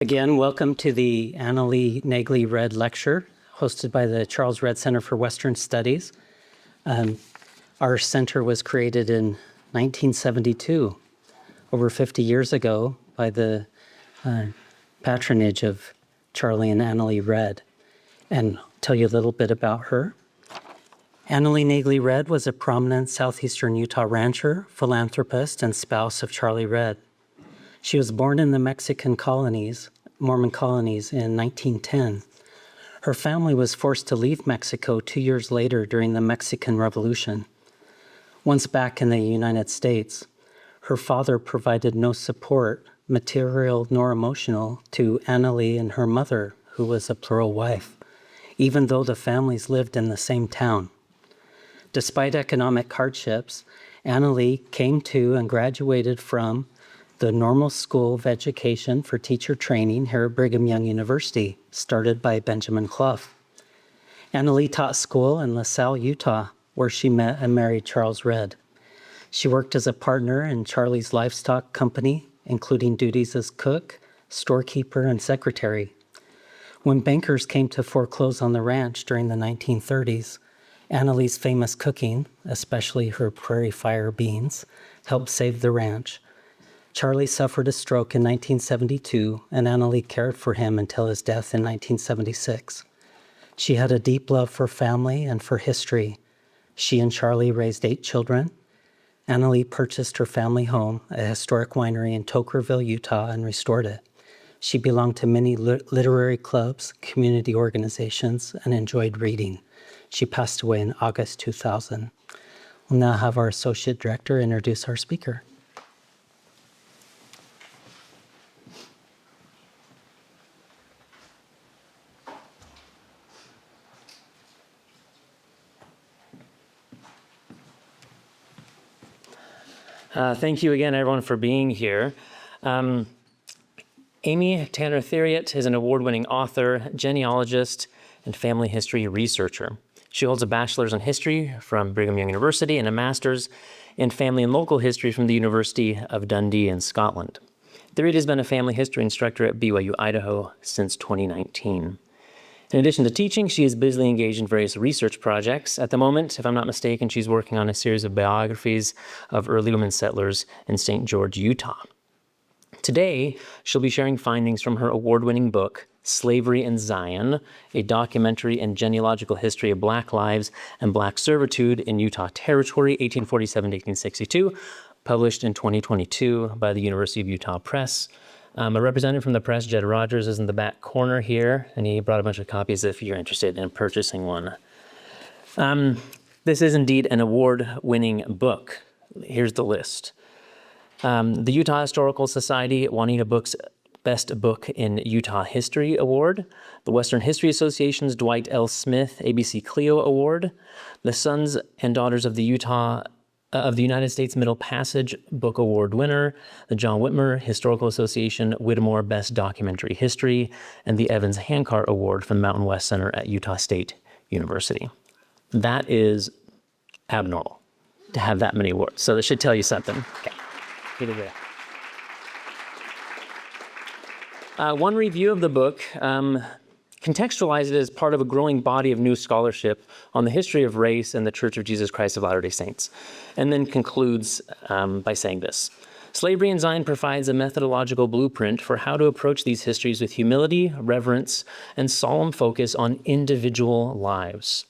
Again, welcome to the Annaley Naegle Red Lecture, hosted by the Charles Redd Center for Western Studies. Our center was created in 1972, over 50 years ago, by the patronage of Charlie and Annaley Redd. And I'll tell you a little bit about her. Annaley Naegle Redd was a prominent southeastern Utah rancher, philanthropist, and spouse of Charlie Redd. She was born in the Mexican colonies, Mormon colonies, in 1910. Her family was forced to leave Mexico 2 years later during the Mexican Revolution. Once back in the United States, her father provided no support, material nor emotional, to Annaley and her mother, who was a plural wife, even though the families lived in the same town. Despite economic hardships, Annaley came to and graduated from the Normal School of Education for Teacher Training here at Brigham Young University, started by Benjamin Clough. Annaley taught school in LaSalle, Utah, where she met and married Charles Redd. She worked as a partner in Charlie's livestock company, including duties as cook, storekeeper, and secretary. When bankers came to foreclose on the ranch during the 1930s, Annaley's famous cooking, especially her prairie fire beans, helped save the ranch. Charlie suffered a stroke in 1972, and Annaley cared for him until his death in 1976. She had a deep love for family and for history. She and Charlie raised 8 children. Annaley purchased her family home, a historic winery in Tokerville, Utah, and restored it. She belonged to many literary clubs, community organizations, and enjoyed reading. She passed away in August 2000. We'll now have our Associate Director introduce our speaker. Thank you again, everyone, for being here. Amy Tanner Thiriot is an award-winning author, genealogist, and family history researcher. She holds a bachelor's in history from Brigham Young University and a master's in family and local history from the University of Dundee in Scotland. Thiriot has been a family history instructor at BYU-Idaho since 2019. In addition to teaching, she is busily engaged in various research projects. At the moment, if I'm not mistaken, she's working on a series of biographies of early women settlers in St. George, Utah. Today, she'll be sharing findings from her award-winning book, Slavery in Zion, a documentary and genealogical history of Black lives and Black servitude in Utah Territory, 1847 to 1862, published in 2022 by the University of Utah Press. A representative from the press, Jed Rogers, is in the back corner here, and he brought a bunch of copies if you're interested in purchasing one. This is indeed an award-winning book. Here's the list. The Utah Historical Society Juanita Book's Best Book in Utah History Award, the Western History Association's Dwight L. Smith ABC-CLIO Award, the Sons and Daughters of the United States Middle Passage Book Award winner, the John Whitmer Historical Association Whittemore Best Documentary History, and the Evans Handcart Award from the Mountain West Center at Utah State University. That is abnormal to have that many awards, so that should tell you something. Okay. One review of the book contextualizes it as part of a growing body of new scholarship on the history of race and the Church of Jesus Christ of Latter-day Saints, and then concludes by saying this. Slavery in Zion provides a methodological blueprint for how to approach these histories with humility, reverence, and solemn focus on individual lives.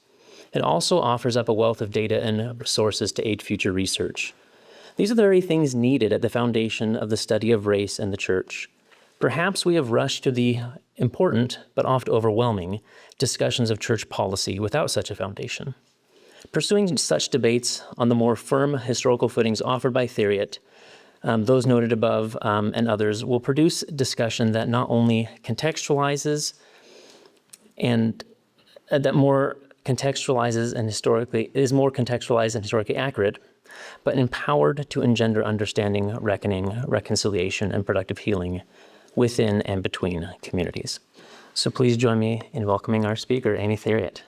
It also offers up a wealth of data and sources to aid future research. These are the very things needed at the foundation of the study of race and the church. Perhaps we have rushed to the important, but oft overwhelming, discussions of church policy without such a foundation. Pursuing such debates on the more firm historical footings offered by Thiriot, those noted above and others, will produce discussion that not only contextualizes and that more contextualizes and is more contextualized and historically accurate, but empowered to engender understanding, reckoning, reconciliation, and productive healing within and between communities. So please join me in welcoming our speaker, Amy Thiriot.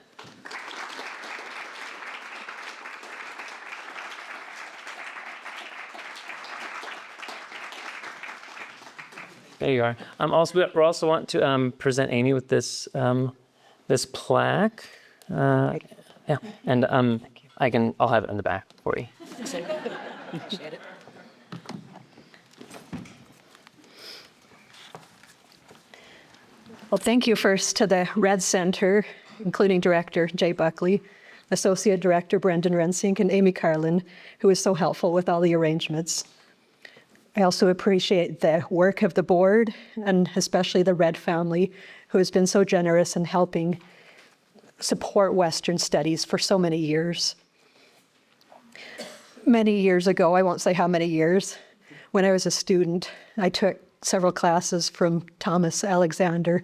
There you are. We also want to present Amy with this this plaque. Yeah, and I'll have it in the back for you. Appreciate it. Well, thank you first to the Red Center, including Director Jay Buckley, Associate Director Brendan Rensink, and Amy Carlin, who was so helpful with all the arrangements. I also appreciate the work of the board, and especially the Red family, who has been so generous in helping support Western studies for so many years. Many years ago, I won't say how many years, when I was a student, I took several classes from Thomas Alexander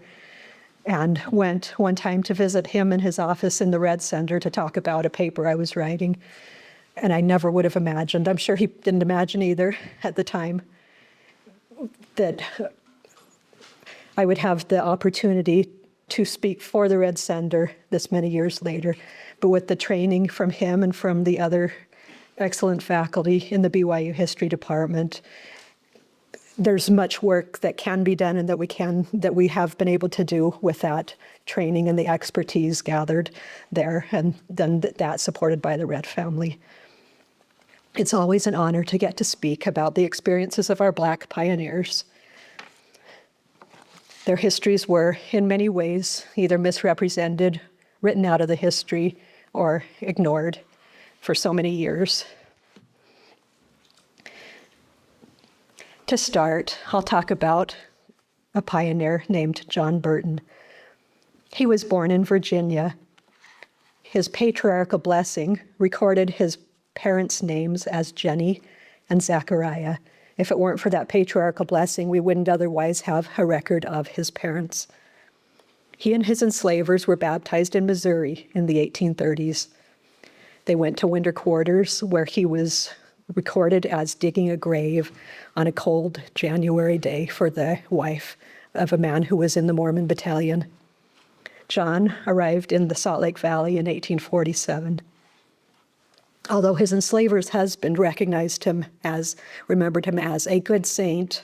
and went one time to visit him in his office in the Red Center to talk about a paper I was writing. And I never would have imagined, I'm sure he didn't imagine either at the time, that I would have the opportunity to speak for the Red Center this many years later. But with the training from him and from the other excellent faculty in the BYU History Department, there's much work that can be done and that we have been able to do with that training and the expertise gathered there, and then that supported by the Red family. It's always an honor to get to speak about the experiences of our Black pioneers. Their histories were, in many ways, either misrepresented, written out of the history, or ignored for so many years. To start, I'll talk about a pioneer named John Burton. He was born in Virginia. His patriarchal blessing recorded his parents' names as Jenny and Zachariah. If it weren't for that patriarchal blessing, we wouldn't otherwise have a record of his parents. He and his enslavers were baptized in Missouri in the 1830s. They went to winter quarters where he was recorded as digging a grave on a cold January day for the wife of a man who was in the Mormon battalion. John arrived in the Salt Lake Valley in 1847. Although his enslaver's husband remembered him as a good saint,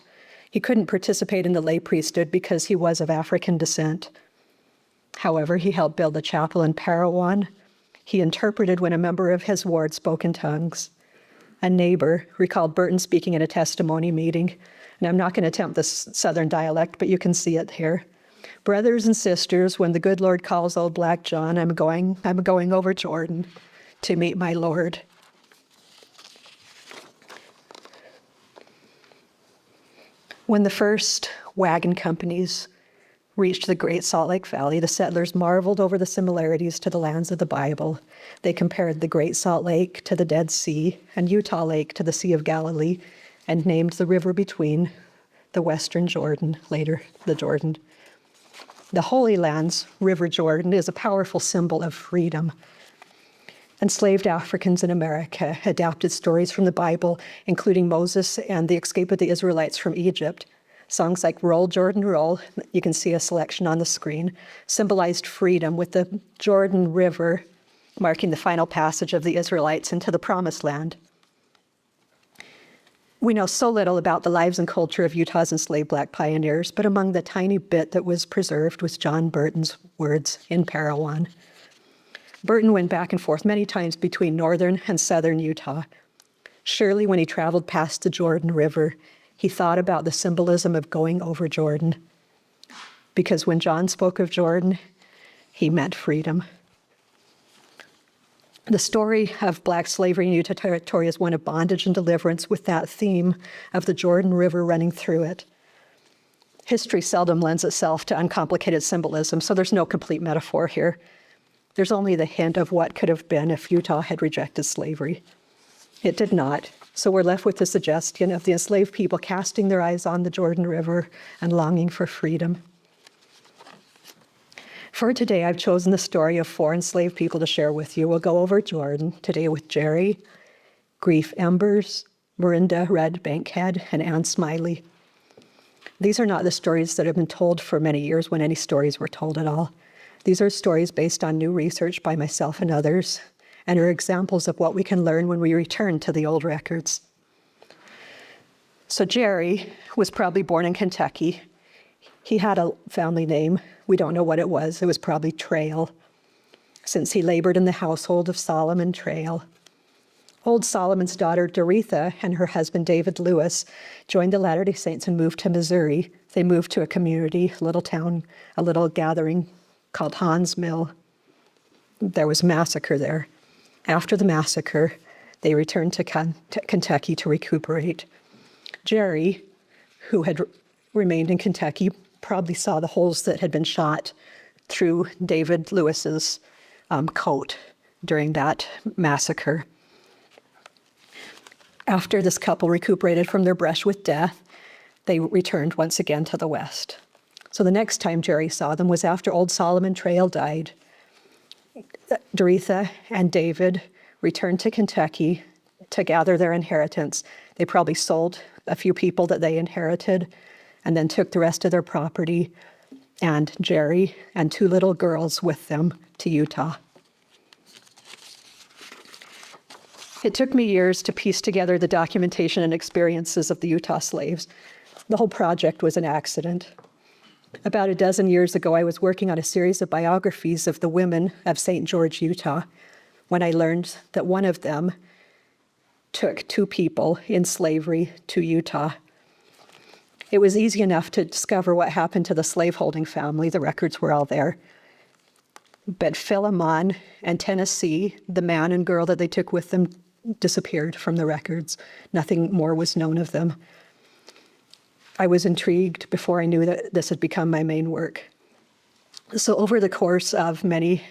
he couldn't participate in the lay priesthood because he was of African descent. However, he helped build a chapel in Parowan. He interpreted when a member of his ward spoke in tongues. A neighbor recalled Burton speaking at a testimony meeting, and I'm not going to attempt this Southern dialect, but you can see it here. Brothers and sisters, when the good Lord calls old Black John, I'm going over Jordan to meet my Lord. When the first wagon companies reached the Great Salt Lake Valley, the settlers marveled over the similarities to the lands of the Bible. They compared the Great Salt Lake to the Dead Sea and Utah Lake to the Sea of Galilee, and named the river between the Western Jordan, later the Jordan. The Holy Land's River Jordan is a powerful symbol of freedom. Enslaved Africans in America adapted stories from the Bible, including Moses and the escape of the Israelites from Egypt. Songs like Roll, Jordan, Roll, you can see a selection on the screen, symbolized freedom, with the Jordan River marking the final passage of the Israelites into the Promised Land. We know so little about the lives and culture of Utah's enslaved Black pioneers, but among the tiny bit that was preserved was John Burton's words in Parowan. Burton went back and forth many times between northern and southern Utah. Surely when he traveled past the Jordan River, he thought about the symbolism of going over Jordan. Because when John spoke of Jordan, he meant freedom. The story of Black slavery in Utah Territory is one of bondage and deliverance, with that theme of the Jordan River running through it. History seldom lends itself to uncomplicated symbolism, so there's no complete metaphor here. There's only the hint of what could have been if Utah had rejected slavery. It did not, so we're left with the suggestion of the enslaved people casting their eyes on the Jordan River and longing for freedom. For today, I've chosen the story of 4 enslaved people to share with you. We'll go over Jordan today with Jerry, Grief Embers, Marinda Red Bankhead, and Ann Smiley. These are not the stories that have been told for many years, when any stories were told at all. These are stories based on new research by myself and others, and are examples of what we can learn when we return to the old records. So Jerry was probably born in Kentucky. He had a family name. We don't know what it was. It was probably Trail, since he labored in the household of Solomon Trail. Old Solomon's daughter, Doretha, and her husband, David Lewis, joined the Latter-day Saints and moved to Missouri. They moved to a community, a little town, a little gathering called Hans Mill. There was a massacre there. After the massacre, they returned to Kentucky to recuperate. Jerry, who had remained in Kentucky, probably saw the holes that had been shot through David Lewis's coat during that massacre. After this couple recuperated from their brush with death, they returned once again to the West. So the next time Jerry saw them was after old Solomon Trail died. Doretha and David returned to Kentucky to gather their inheritance. They probably sold a few people that they inherited and then took the rest of their property and Jerry and 2 little girls with them to Utah. It took me years to piece together the documentation and experiences of the Utah slaves. The whole project was an accident. About a dozen years ago, I was working on a series of biographies of the women of St. George, Utah, when I learned that one of them took 2 people in slavery to Utah. It was easy enough to discover what happened to the slaveholding family. The records were all there. But Philemon and Tennessee, the man and girl that they took with them, disappeared from the records. Nothing more was known of them. I was intrigued before I knew that this had become my main work. So over the course of many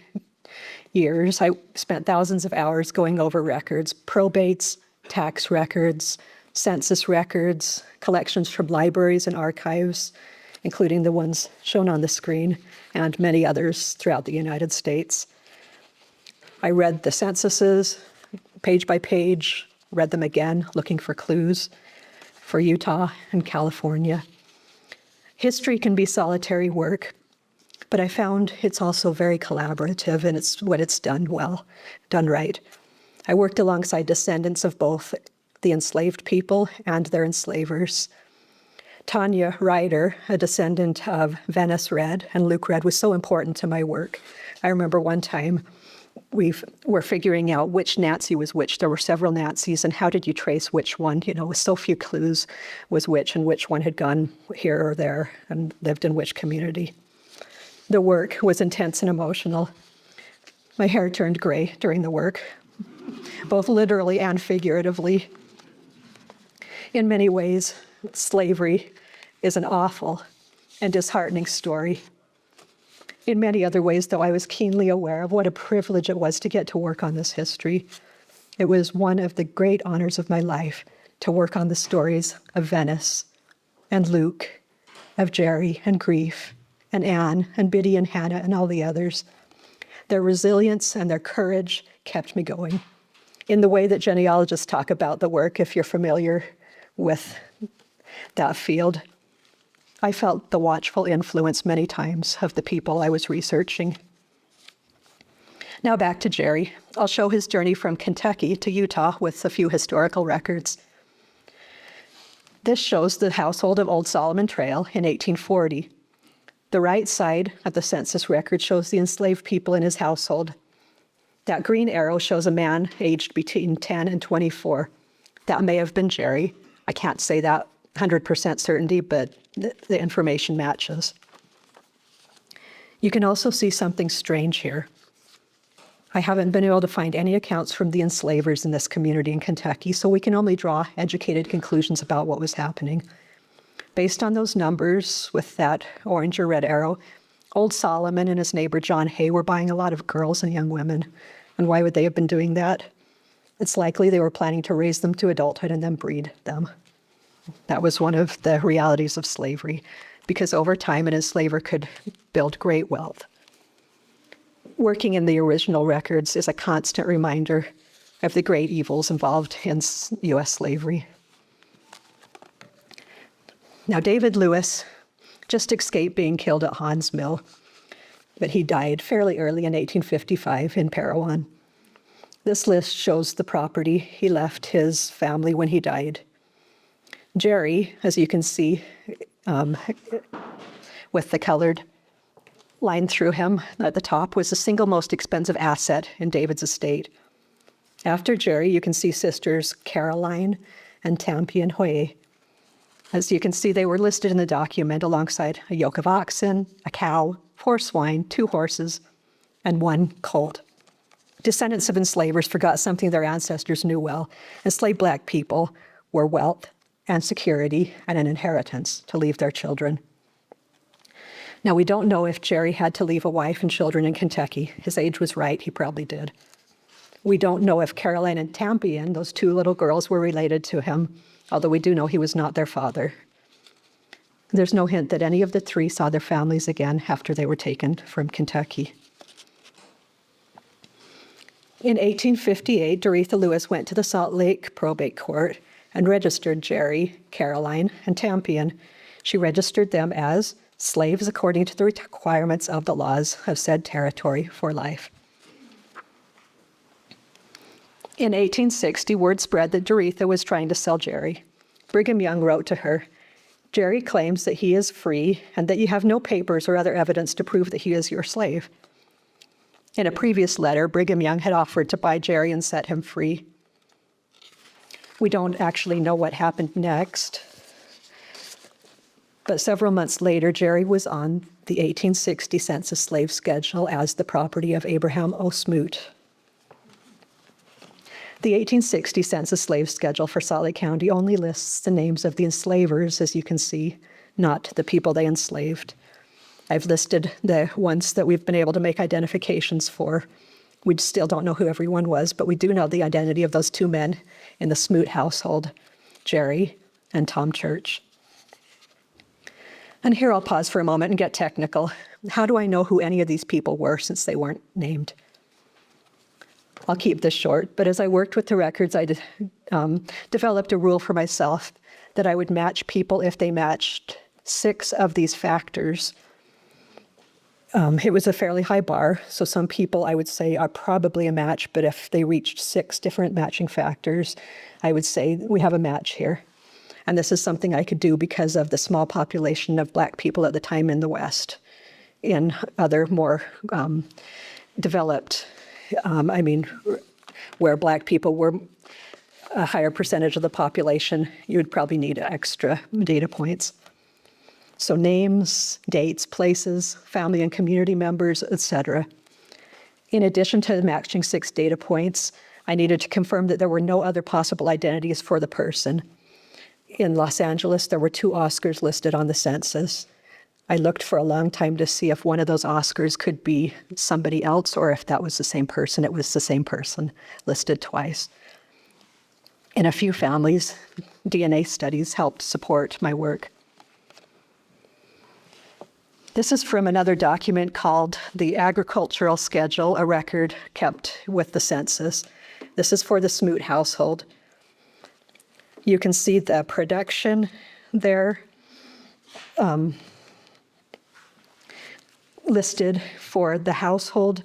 years, I spent thousands of hours going over records, probates, tax records, census records, collections from libraries and archives, including the ones shown on the screen, and many others throughout the United States. I read the censuses page by page, read them again, looking for clues for Utah and California. History can be solitary work, but I found it's also very collaborative, and it's when it's done well, done right. I worked alongside descendants of both the enslaved people and their enslavers. Tanya Ryder, a descendant of Venice Red and Luke Red, was so important to my work. I remember one time we were figuring out which Nancy was which. There were several Nancys, and how did you trace which one? You know, with so few clues was which, and which one had gone here or there and lived in which community. The work was intense and emotional. My hair turned gray during the work, both literally and figuratively. In many ways, slavery is an awful and disheartening story. In many other ways, though, I was keenly aware of what a privilege it was to get to work on this history. It was one of the great honors of my life to work on the stories of Venice and Luke, of Jerry and Grief, and Anne and Biddy and Hannah and all the others. Their resilience and their courage kept me going. In the way that genealogists talk about the work, if you're familiar with that field, I felt the watchful influence many times of the people I was researching. Now back to Jerry. I'll show his journey from Kentucky to Utah with a few historical records. This shows the household of Old Solomon Trail in 1840. The right side of the census record shows the enslaved people in his household. That green arrow shows a man aged between 10 and 24. That may have been Jerry. I can't say that 100% certainty, but the information matches. You can also see something strange here. I haven't been able to find any accounts from the enslavers in this community in Kentucky, so we can only draw educated conclusions about what was happening. Based on those numbers with that orange or red arrow, old Solomon and his neighbor John Hay were buying a lot of girls and young women. And why would they have been doing that? It's likely they were planning to raise them to adulthood and then breed them. That was one of the realities of slavery, because over time an enslaver could build great wealth. Working in the original records is a constant reminder of the great evils involved in U.S. slavery. Now, David Lewis just escaped being killed at Hans Mill, but he died fairly early in 1855 in Parowan. This list shows the property he left his family when he died. Jerry, as you can see, with the colored line through him at the top, was the single most expensive asset in David's estate. After Jerry, you can see sisters Caroline and Tampi and Hoye. As you can see, they were listed in the document alongside a yoke of oxen, a cow, 4 swine, 2 horses, and 1 colt. Descendants of enslavers forgot something their ancestors knew well. Enslaved Black people were wealth and security and an inheritance to leave their children. Now, we don't know if Jerry had to leave a wife and children in Kentucky. His age was right, he probably did. We don't know if Caroline and Tampian, those 2 little girls, were related to him, although we do know he was not their father. There's no hint that any of the 3 saw their families again after they were taken from Kentucky. In 1858, Doretha Lewis went to the Salt Lake Probate Court and registered Jerry, Caroline, and Tampian. She registered them as slaves according to the requirements of the laws of said territory for life. In 1860, word spread that Doretha was trying to sell Jerry. Brigham Young wrote to her, "Jerry claims that he is free and that you have no papers or other evidence to prove that he is your slave." In a previous letter, Brigham Young had offered to buy Jerry and set him free. We don't actually know what happened next, but several months later, Jerry was on the 1860 census slave schedule as the property of Abraham O. Smoot. The 1860 census slave schedule for Salt Lake County only lists the names of the enslavers, as you can see, not the people they enslaved. I've listed the ones that we've been able to make identifications for. We still don't know who everyone was, but we do know the identity of those 2 men in the Smoot household, Jerry and Tom Church. And here I'll pause for a moment and get technical. How do I know who any of these people were since they weren't named? I'll keep this short, but as I worked with the records, I developed a rule for myself that I would match people if they matched 6 of these factors. It was a fairly high bar, so some people I would say are probably a match, but if they reached 6 different matching factors, I would say we have a match here. And this is something I could do because of the small population of Black people at the time in the West. In other more developed, where Black people were a higher percentage of the population, you would probably need extra data points. So names, dates, places, family and community members, etc. In addition to matching 6 data points, I needed to confirm that there were no other possible identities for the person. In Los Angeles, there were 2 Oscars listed on the census. I looked for a long time to see if one of those Oscars could be somebody else or if that was the same person. It was the same person listed twice. In a few families, DNA studies helped support my work. This is from another document called the Agricultural Schedule, a record kept with the census. This is for the Smoot household. You can see the production there listed for the household.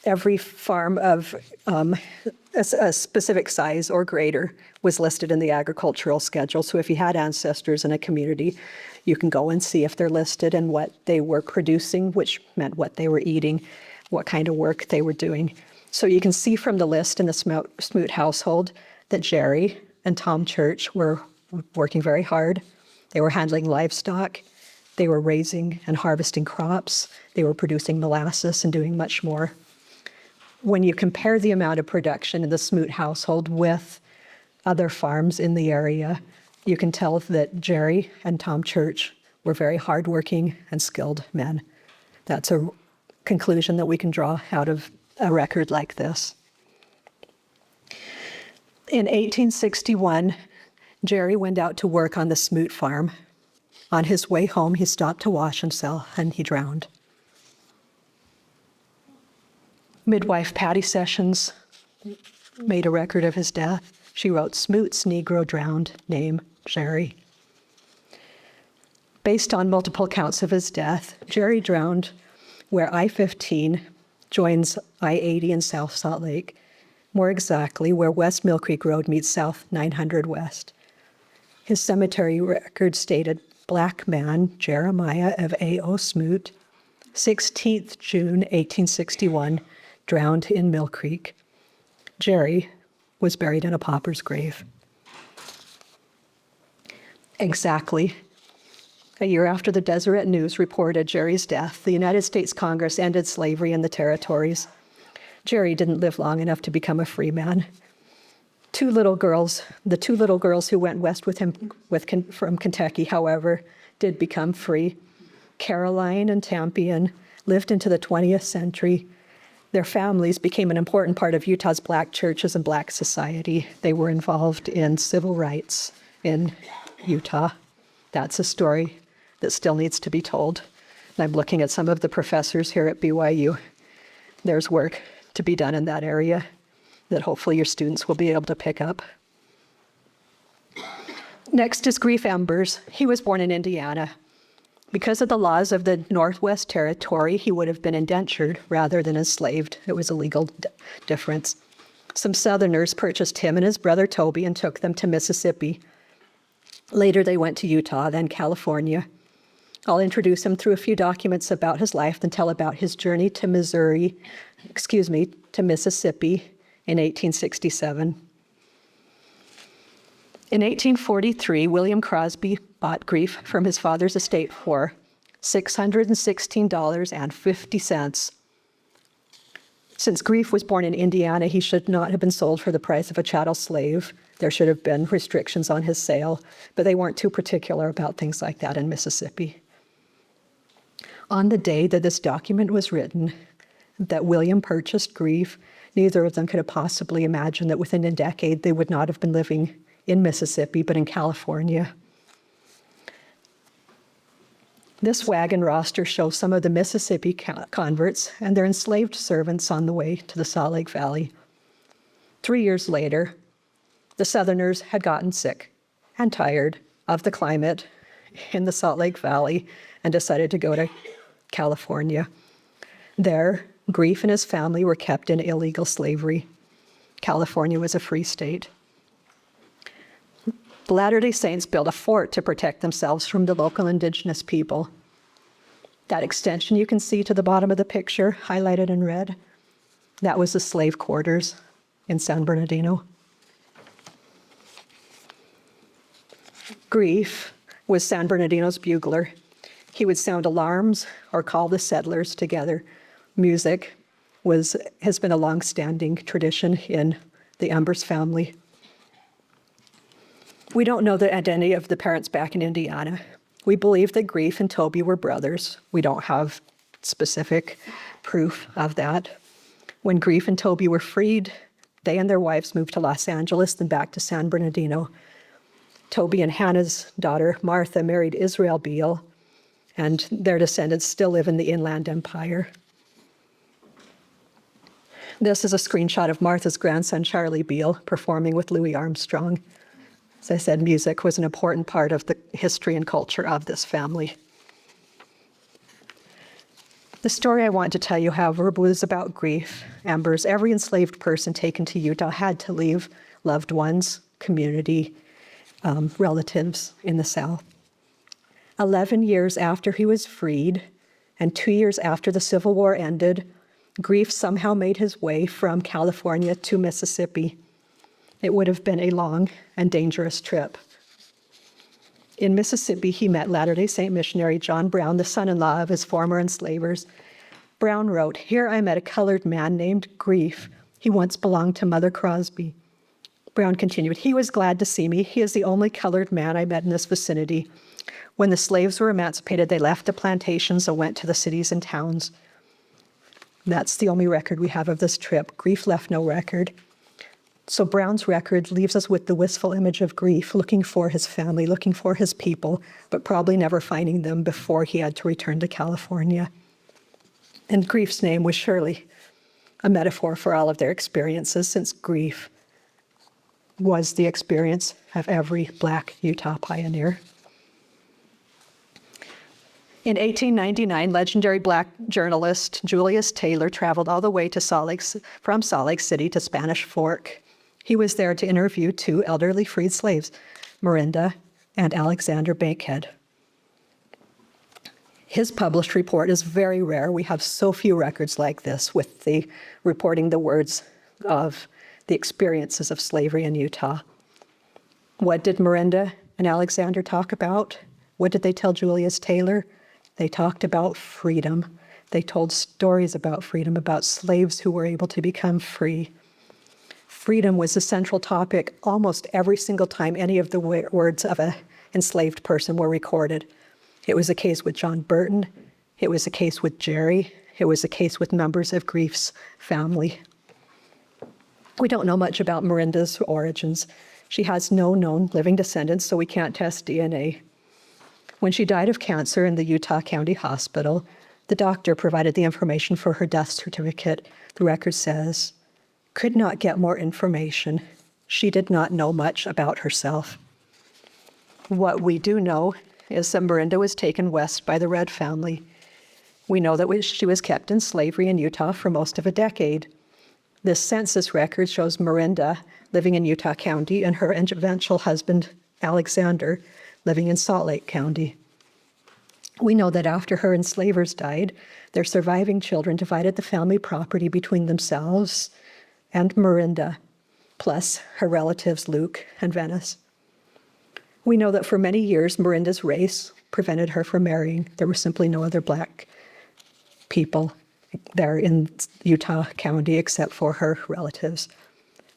Every farm of a specific size or greater was listed in the agricultural schedule. So if you had ancestors in a community, you can go and see if they're listed and what they were producing, which meant what they were eating, what kind of work they were doing. So you can see from the list in the Smoot household that Jerry and Tom Church were working very hard. They were handling livestock. They were raising and harvesting crops. They were producing molasses and doing much more. When you compare the amount of production in the Smoot household with other farms in the area, you can tell that Jerry and Tom Church were very hardworking and skilled men. That's a conclusion that we can draw out of a record like this. In 1861, Jerry went out to work on the Smoot farm. On his way home, he stopped to wash himself and he drowned. Midwife Patty Sessions made a record of his death. She wrote, "Smoot's Negro drowned, name Jerry." Based on multiple accounts of his death, Jerry drowned where I-15 joins I-80 in South Salt Lake, more exactly where West Mill Creek Road meets South 900 West. His cemetery record stated black man Jeremiah of A.O. Smoot, 16th June 1861, drowned in Mill Creek. Jerry was buried in a pauper's grave. Exactly a year after the Deseret News reported Jerry's death, the United States Congress ended slavery in the territories. Jerry didn't live long enough to become a free man. The two little girls who went west with him from Kentucky, however, did become free. Caroline and Tampion lived into the 20th century. Their families became an important part of Utah's black churches and black society. They were involved in civil rights in Utah. That's a story that still needs to be told. And I'm looking at some of the professors here at BYU. There's work to be done in that area that hopefully your students will be able to pick up. Next is Grief Embers. He was born in Indiana. Because of the laws of the Northwest Territory, he would have been indentured rather than enslaved. It was a legal difference. Some Southerners purchased him and his brother Toby and took them to Mississippi. Later, they went to Utah, then California. I'll introduce him through a few documents about his life, then tell about his journey to Mississippi in 1867. In 1843, William Crosby bought Grief from his father's estate for $616.50. Since Grief was born in Indiana, he should not have been sold for the price of a chattel slave. There should have been restrictions on his sale, but they weren't too particular about things like that in Mississippi. On the day that this document was written, that William purchased Grief, neither of them could have possibly imagined that within a decade they would not have been living in Mississippi, but in California. This wagon roster shows some of the Mississippi converts and their enslaved servants on the way to the Salt Lake Valley. 3 years later, the Southerners had gotten sick and tired of the climate in the Salt Lake Valley and decided to go to California. There, Grief and his family were kept in illegal slavery. California was a free state. The Latter-day Saints built a fort to protect themselves from the local indigenous people. That extension you can see to the bottom of the picture, highlighted in red, that was the slave quarters in San Bernardino. Grief was San Bernardino's bugler. He would sound alarms or call the settlers together. Music has been a long-standing tradition in the Embers family. We don't know the identity of the parents back in Indiana. We believe that Grief and Toby were brothers. We don't have specific proof of that. When Grief and Toby were freed, they and their wives moved to Los Angeles, then back to San Bernardino. Toby and Hannah's daughter, Martha, married Israel Beale, and their descendants still live in the Inland Empire. This is a screenshot of Martha's grandson, Charlie Beale, performing with Louis Armstrong. As I said, music was an important part of the history and culture of this family. The story I want to tell you, however, was about Grief Embers. Every enslaved person taken to Utah had to leave loved ones, community, relatives in the South. 11 years after he was freed, and 2 years after the Civil War ended, Grief somehow made his way from California to Mississippi. It would have been a long and dangerous trip. In Mississippi, he met Latter-day Saint missionary John Brown, the son-in-law of his former enslavers. Brown wrote, "Here I met a colored man named Grief. He once belonged to Mother Crosby." Brown continued, "He was glad to see me. He is the only colored man I met in this vicinity. When the slaves were emancipated, they left the plantations and went to the cities and towns." That's the only record we have of this trip. Grief left no record. So Brown's record leaves us with the wistful image of Grief, looking for his family, looking for his people, but probably never finding them before he had to return to California. And Grief's name was surely a metaphor for all of their experiences, since Grief was the experience of every Black Utah pioneer. In 1899, legendary Black journalist Julius Taylor traveled all the way to from Salt Lake City to Spanish Fork. He was there to interview two elderly freed slaves, Miranda and Alexander Bankhead. His published report is very rare. We have so few records like this with the reporting the words of the experiences of slavery in Utah. What did Miranda and Alexander talk about? What did they tell Julius Taylor? They talked about freedom. They told stories about freedom, about slaves who were able to become free. Freedom was the central topic almost every single time any of the words of an enslaved person were recorded. It was the case with John Burton. It was the case with Jerry. It was the case with members of Grief's family. We don't know much about Miranda's origins. She has no known living descendants, so we can't test DNA. When she died of cancer in the Utah County Hospital, the doctor provided the information for her death certificate. The record says, "Could not get more information. She did not know much about herself." What we do know is that Miranda was taken west by the Red family. We know that she was kept in slavery in Utah for most of a decade. This census record shows Miranda living in Utah County and her eventual husband, Alexander, living in Salt Lake County. We know that after her enslavers died, their surviving children divided the family property between themselves and Miranda, plus her relatives Luke and Venice. We know that for many years, Miranda's race prevented her from marrying. There were simply no other Black people there in Utah County except for her relatives.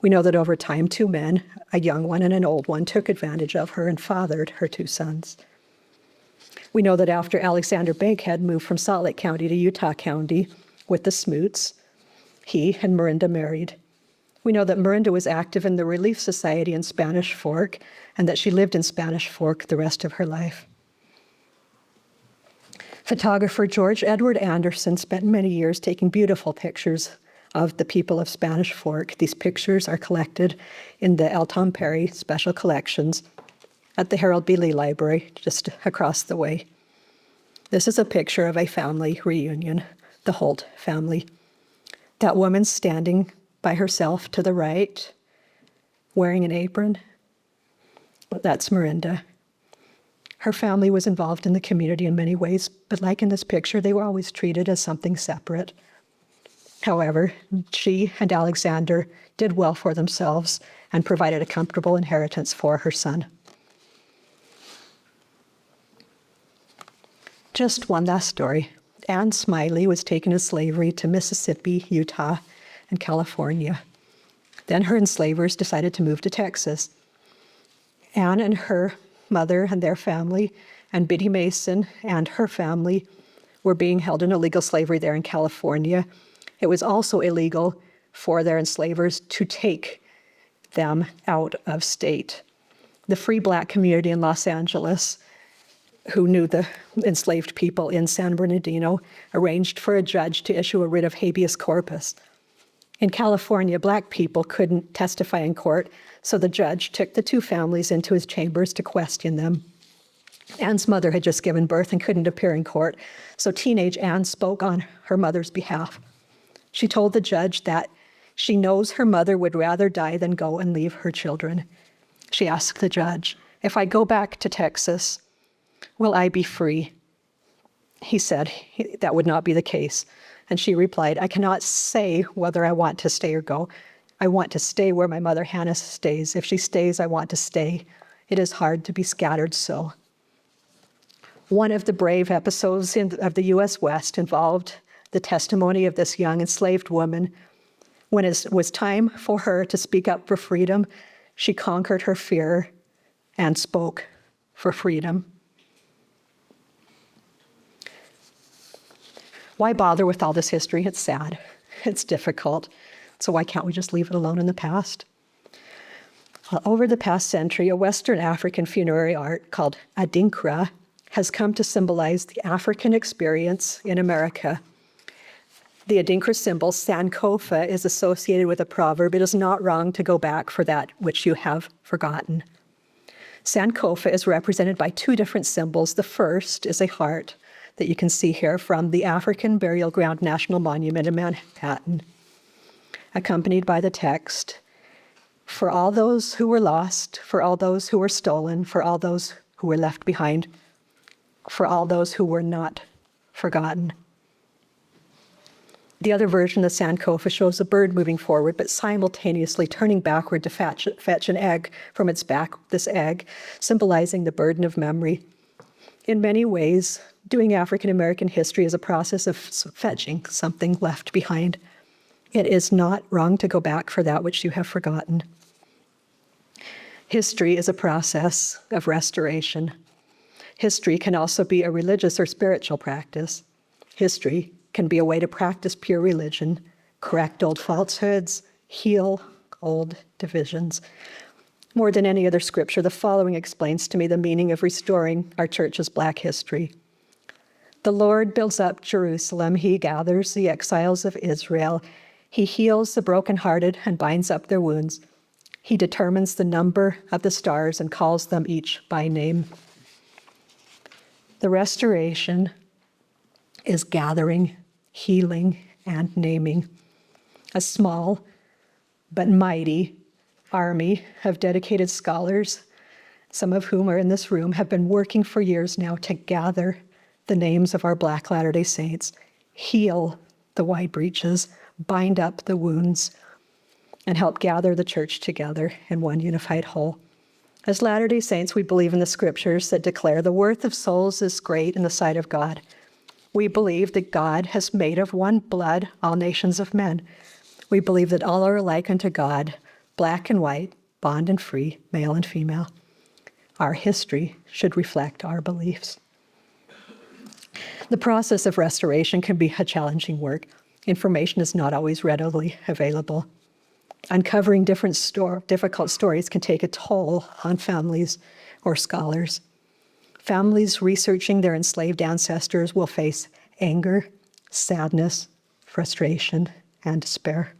We know that over time, two men, a young one and an old one, took advantage of her and fathered her two sons. We know that after Alexander Bankhead moved from Salt Lake County to Utah County with the Smoots, he and Miranda married. We know that Miranda was active in the Relief Society in Spanish Fork and that she lived in Spanish Fork the rest of her life. Photographer George Edward Anderson spent many years taking beautiful pictures of the people of Spanish Fork. These pictures are collected in the El Tom Perry Special Collections at the Harold B. Lee Library just across the way. This is a picture of a family reunion, the Holt family. That woman standing by herself to the right, wearing an apron, that's Miranda. Her family was involved in the community in many ways, but like in this picture, they were always treated as something separate. However, she and Alexander did well for themselves and provided a comfortable inheritance for her son. Just one last story. Anne Smiley was taken as slavery to Mississippi, Utah, and California. Then her enslavers decided to move to Texas. Anne and her mother and their family, and Biddy Mason and her family were being held in illegal slavery there in California. It was also illegal for their enslavers to take them out of state. The free Black community in Los Angeles, who knew the enslaved people in San Bernardino, arranged for a judge to issue a writ of habeas corpus. In California, Black people couldn't testify in court, so the judge took the two families into his chambers to question them. Anne's mother had just given birth and couldn't appear in court, so teenage Anne spoke on her mother's behalf. She told the judge that she knows her mother would rather die than go and leave her children. She asked the judge, "If I go back to Texas, will I be free?" He said that would not be the case. And she replied, "I cannot say whether I want to stay or go. I want to stay where my mother Hannah stays. If she stays, I want to stay. It is hard to be scattered so." One of the brave episodes of the U.S. West involved the testimony of this young enslaved woman. When it was time for her to speak up for freedom, she conquered her fear and spoke for freedom. Why bother with all this history? It's sad. It's difficult. So why can't we just leave it alone in the past? Well, over the past century, a Western African funerary art called Adinkra has come to symbolize the African experience in America. The Adinkra symbol, Sankofa, is associated with a proverb: "It is not wrong to go back for that which you have forgotten." Sankofa is represented by two different symbols. The first is a heart that you can see here from the African Burial Ground National Monument in Manhattan, accompanied by the text, for all those who were lost, for all those who were stolen, for all those who were left behind, for all those who were not forgotten. The other version, the Sankofa, shows a bird moving forward, but simultaneously turning backward to fetch an egg from its back, this egg symbolizing the burden of memory. In many ways, doing African American history is a process of fetching something left behind. It is not wrong to go back for that which you have forgotten. History is a process of restoration. History can also be a religious or spiritual practice. History can be a way to practice pure religion, correct old falsehoods, heal old divisions. More than any other scripture, the following explains to me the meaning of restoring our church's Black history. The Lord builds up Jerusalem. He gathers the exiles of Israel. He heals the brokenhearted and binds up their wounds. He determines the number of the stars and calls them each by name. The restoration is gathering, healing, and naming. A small but mighty army of dedicated scholars, some of whom are in this room, have been working for years now to gather the names of our Black Latter-day Saints, heal the wide breaches, bind up the wounds, and help gather the church together in one unified whole. As Latter-day Saints, we believe in the scriptures that declare the worth of souls is great in the sight of God. We believe that God has made of one blood all nations of men. We believe that all are alike unto God, black and white, bond and free, male and female. Our history should reflect our beliefs. The process of restoration can be a challenging work. Information is not always readily available. Uncovering difficult stories can take a toll on families or scholars. Families researching their enslaved ancestors will face anger, sadness, frustration, and despair.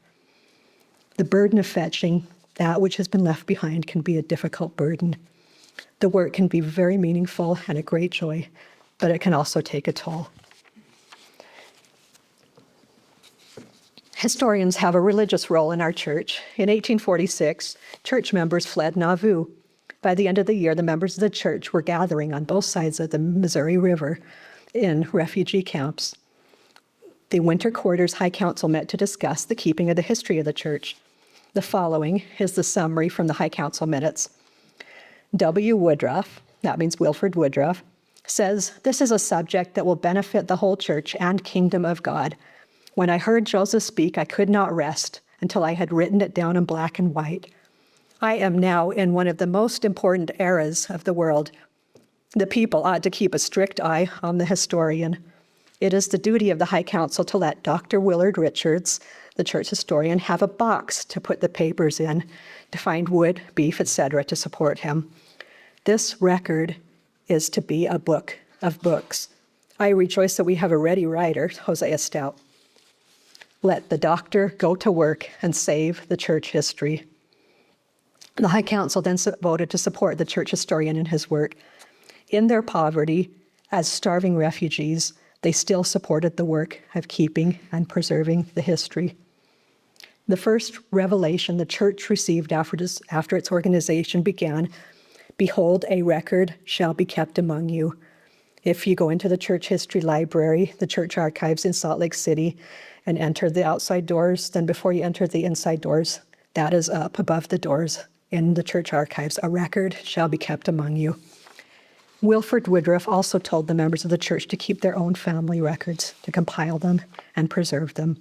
The burden of fetching that which has been left behind can be a difficult burden. The work can be very meaningful and a great joy, but it can also take a toll. Historians have a religious role in our church. In 1846, church members fled Nauvoo. By the end of the year, the members of the church were gathering on both sides of the Missouri River in refugee camps. The Winter Quarters High Council met to discuss the keeping of the history of the church. The following is the summary from the High Council minutes. W. Woodruff, that means Wilford Woodruff, says, "This is a subject that will benefit the whole church and kingdom of God. When I heard Joseph speak, I could not rest until I had written it down in black and white. I am now in one of the most important eras of the world. The people ought to keep a strict eye on the historian. It is the duty of the High Council to let Dr. Willard Richards, the church historian, have a box to put the papers in, to find wood, beef, etc., to support him. This record is to be a book of books. I rejoice that we have a ready writer, Hosea Stout. Let the doctor go to work and save the church history." The High Council then voted to support the church historian in his work. In their poverty, as starving refugees, they still supported the work of keeping and preserving the history. The first revelation the church received after its organization began, "Behold, a record shall be kept among you." If you go into the church history library, the church archives in Salt Lake City, and enter the outside doors, then before you enter the inside doors, that is up above the doors in the church archives, "A record shall be kept among you." Wilford Woodruff also told the members of the church to keep their own family records, to compile them and preserve them.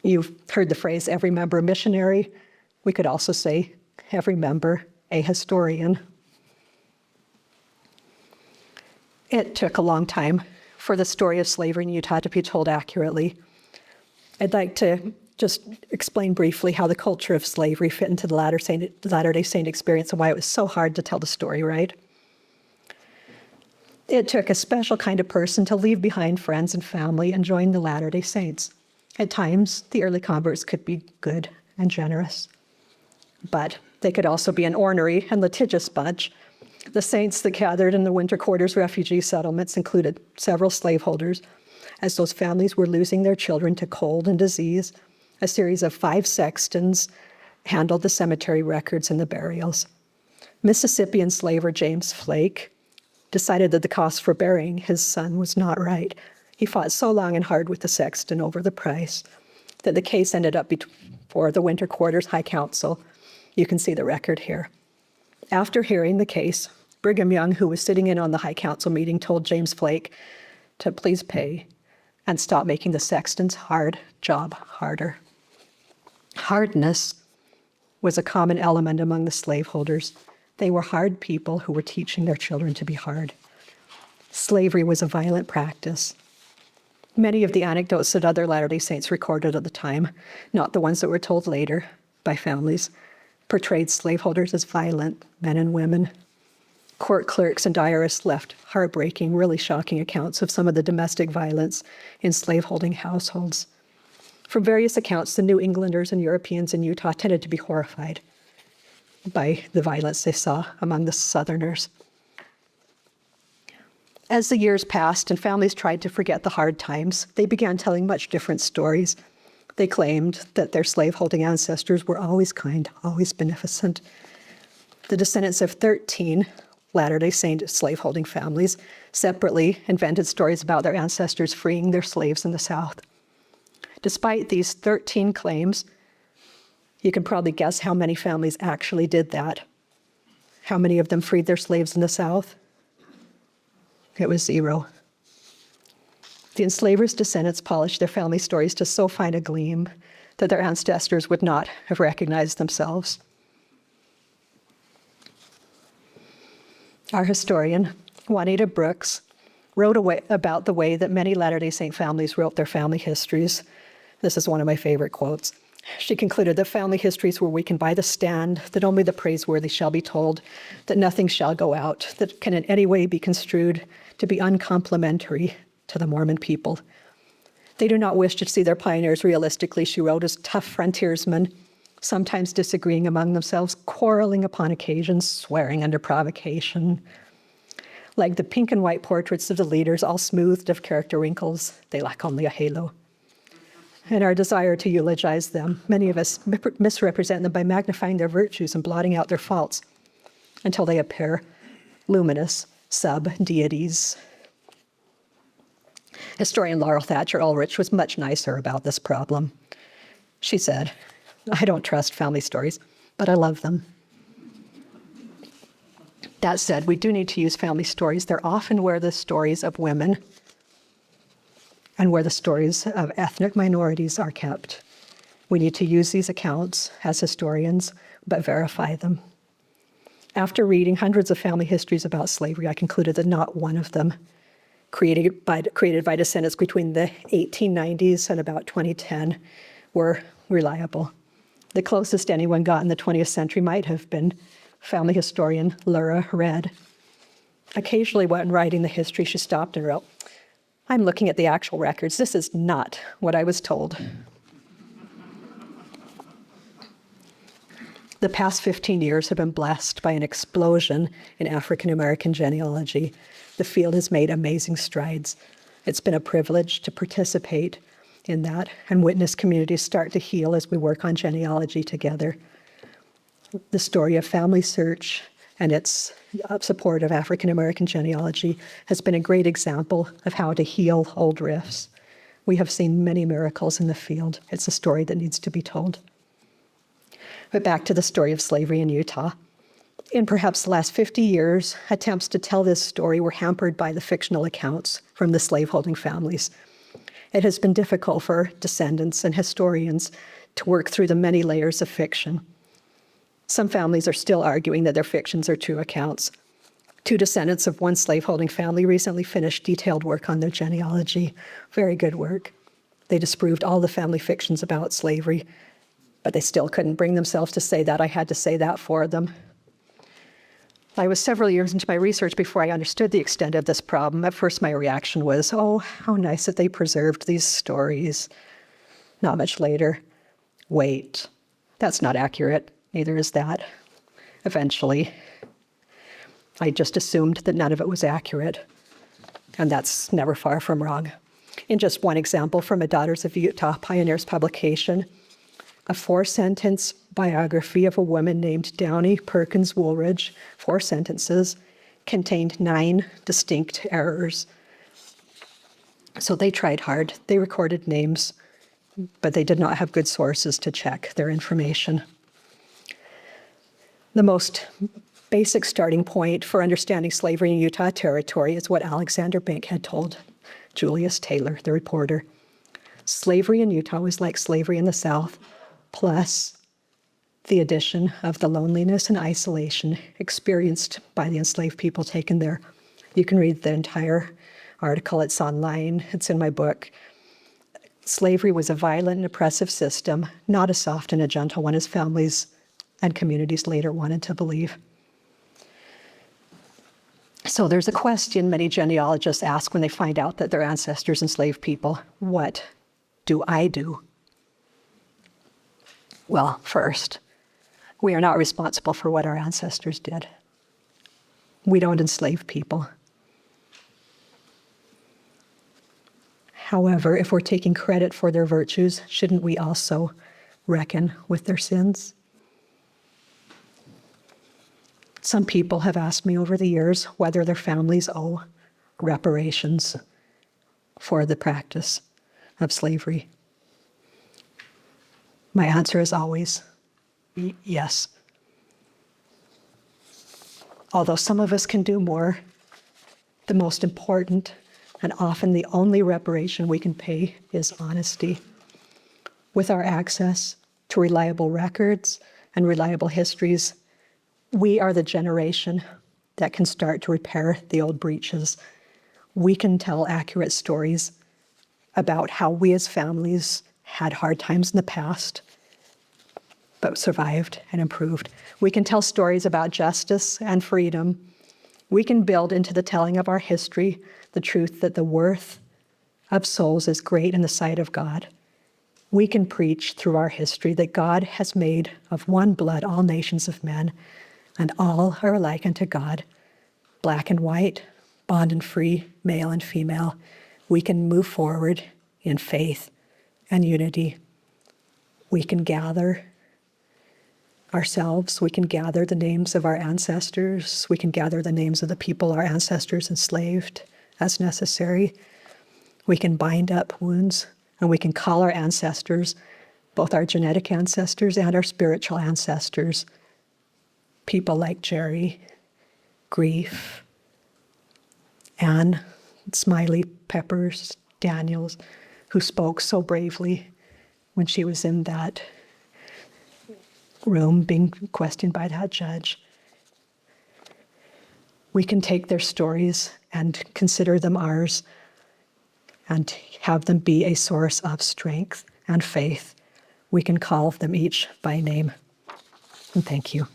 You've heard the phrase, every member a missionary. We could also say, every member a historian. It took a long time for the story of slavery in Utah to be told accurately. I'd like to just explain briefly how the culture of slavery fit into the Latter-day Saint experience and why it was so hard to tell the story right. It took a special kind of person to leave behind friends and family and join the Latter-day Saints. At times, the early converts could be good and generous, but they could also be an ornery and litigious bunch. The saints that gathered in the Winter Quarters refugee settlements included several slaveholders, as those families were losing their children to cold and disease. A series of 5 sextons handled the cemetery records and the burials. Mississippi enslaver James Flake decided that the cost for burying his son was not right. He fought so long and hard with the sexton over the price that the case ended up before the Winter Quarters High Council. You can see the record here. After hearing the case, Brigham Young, who was sitting in on the High Council meeting, told James Flake to please pay and stop making the sexton's hard job harder. Hardness was a common element among the slaveholders. They were hard people who were teaching their children to be hard. Slavery was a violent practice. Many of the anecdotes that other Latter-day Saints recorded at the time, not the ones that were told later by families, portrayed slaveholders as violent men and women. Court clerks and diarists left heartbreaking, really shocking accounts of some of the domestic violence in slaveholding households. From various accounts, the New Englanders and Europeans in Utah tended to be horrified by the violence they saw among the Southerners. As the years passed and families tried to forget the hard times, they began telling much different stories. They claimed that their slaveholding ancestors were always kind, always beneficent. The descendants of 13 Latter-day Saint slaveholding families separately invented stories about their ancestors freeing their slaves in the South. Despite these 13 claims, you can probably guess how many families actually did that. How many of them freed their slaves in the South? It was 0. The enslavers' descendants polished their family stories to so fine a gleam that their ancestors would not have recognized themselves. Our historian, Juanita Brooks, wrote about the way that many Latter-day Saint families wrote their family histories. This is one of my favorite quotes. She concluded that family histories were weakened by the stand, that only the praiseworthy shall be told, that nothing shall go out, that can in any way be construed to be uncomplimentary to the Mormon people. They do not wish to see their pioneers realistically, she wrote, as tough frontiersmen, sometimes disagreeing among themselves, quarreling upon occasions, swearing under provocation. Like the pink and white portraits of the leaders, all smoothed of character wrinkles, they lack only a halo. In our desire to eulogize them, many of us misrepresent them by magnifying their virtues and blotting out their faults until they appear luminous sub-deities. Historian Laurel Thatcher Ulrich was much nicer about this problem. She said, "I don't trust family stories, but I love them." That said, we do need to use family stories. They're often where the stories of women and where the stories of ethnic minorities are kept. We need to use these accounts as historians, but verify them. After reading hundreds of family histories about slavery, I concluded that not one of them, created by descendants between the 1890s and about 2010, were reliable. The closest anyone got in the 20th century might have been family historian Laura Redd. Occasionally, when writing the history, she stopped and wrote, "I'm looking at the actual records. This is not what I was told." The past 15 years have been blessed by an explosion in African American genealogy. The field has made amazing strides. It's been a privilege to participate in that and witness communities start to heal as we work on genealogy together. The story of Family Search and its support of African American genealogy has been a great example of how to heal old rifts. We have seen many miracles in the field. It's a story that needs to be told. But back to the story of slavery in Utah. In perhaps the last 50 years, attempts to tell this story were hampered by the fictional accounts from the slaveholding families. It has been difficult for descendants and historians to work through the many layers of fiction. Some families are still arguing that their fictions are true accounts. 2 descendants of one slaveholding family recently finished detailed work on their genealogy. Very good work. They disproved all the family fictions about slavery, but they still couldn't bring themselves to say that. I had to say that for them. I was several years into my research before I understood the extent of this problem. At first, my reaction was, oh, how nice that they preserved these stories. Not much later, wait, that's not accurate. Neither is that. Eventually, I just assumed that none of it was accurate, and that's never far from wrong. In just one example from a Daughters of Utah Pioneers publication, a 4-sentence biography of a woman named Downey Perkins Woolridge, 4 sentences, contained 9 distinct errors. So they tried hard. They recorded names, but they did not have good sources to check their information. The most basic starting point for understanding slavery in Utah Territory is what Alexander Bank had told Julius Taylor, the reporter. Slavery in Utah was like slavery in the South, plus the addition of the loneliness and isolation experienced by the enslaved people taken there. You can read the entire article. It's online. It's in my book. Slavery was a violent and oppressive system, not a soft and a gentle one as families and communities later wanted to believe. So there's a question many genealogists ask when they find out that their ancestors enslaved people. What do I do? Well, first, we are not responsible for what our ancestors did. We don't enslave people. However, if we're taking credit for their virtues, shouldn't we also reckon with their sins? Some people have asked me over the years whether their families owe reparations for the practice of slavery. My answer is always yes. Although some of us can do more, the most important and often the only reparation we can pay is honesty. With our access to reliable records and reliable histories, we are the generation that can start to repair the old breaches. We can tell accurate stories about how we as families had hard times in the past, but survived and improved. We can tell stories about justice and freedom. We can build into the telling of our history the truth that the worth of souls is great in the sight of God. We can preach through our history that God has made of one blood all nations of men, and all are alike unto God, black and white, bond and free, male and female. We can move forward in faith and unity. We can gather ourselves. We can gather the names of our ancestors. We can gather the names of the people our ancestors enslaved as necessary. We can bind up wounds, and we can call our ancestors, both our genetic ancestors and our spiritual ancestors, people like Jerry, Grief, Anne, Smiley, Peppers, Daniels, who spoke so bravely when she was in that room being questioned by that judge. We can take their stories and consider them ours and have them be a source of strength and faith. We can call them each by name. And thank you.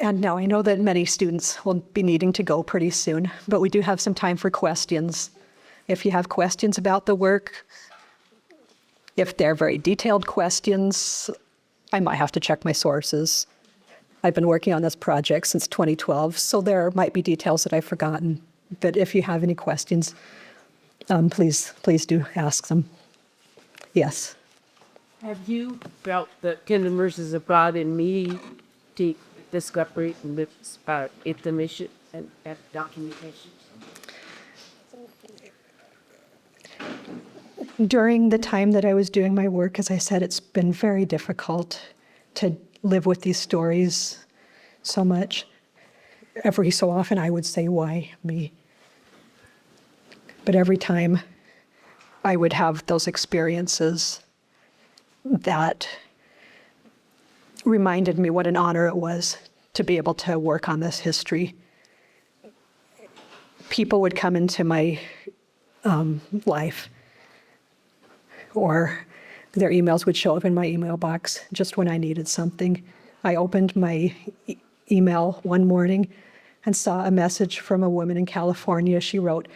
And now I know that many students will be needing to go pretty soon, but we do have some time for questions. If you have questions about the work, if they're very detailed questions, I might have to check my sources. I've been working on this project since 2012, so there might be details that I've forgotten. But if you have any questions, please do ask them. Yes. Have you felt the kingdom mercies of God in me to discovery and information and documentation? During the time that I was doing my work, as I said, it's been very difficult to live with these stories so much. Every so often I would say, why me? But every time I would have those experiences that reminded me what an honor it was to be able to work on this history. People would come into my life, or their emails would show up in my email box just when I needed something. I opened my email one morning and saw a message from a woman in California. She wrote,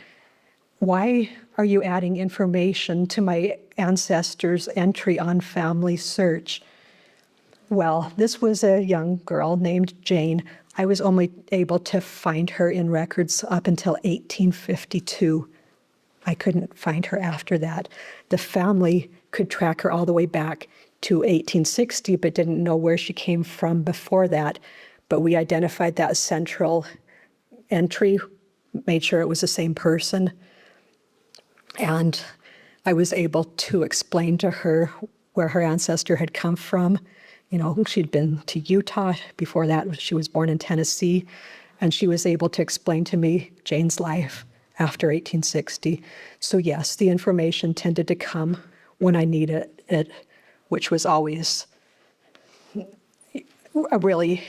Why are you adding information to my ancestors' entry on family search? Well, this was a young girl named Jane. I was only able to find her in records up until 1852. I couldn't find her after that. The family could track her all the way back to 1860, but didn't know where she came from before that. But we identified that central entry, made sure it was the same person. And I was able to explain to her where her ancestor had come from. You know, she'd been to Utah. Before that, she was born in Tennessee. And she was able to explain to me Jane's life after 1860. So yes, the information tended to come when I needed it, which was always a really,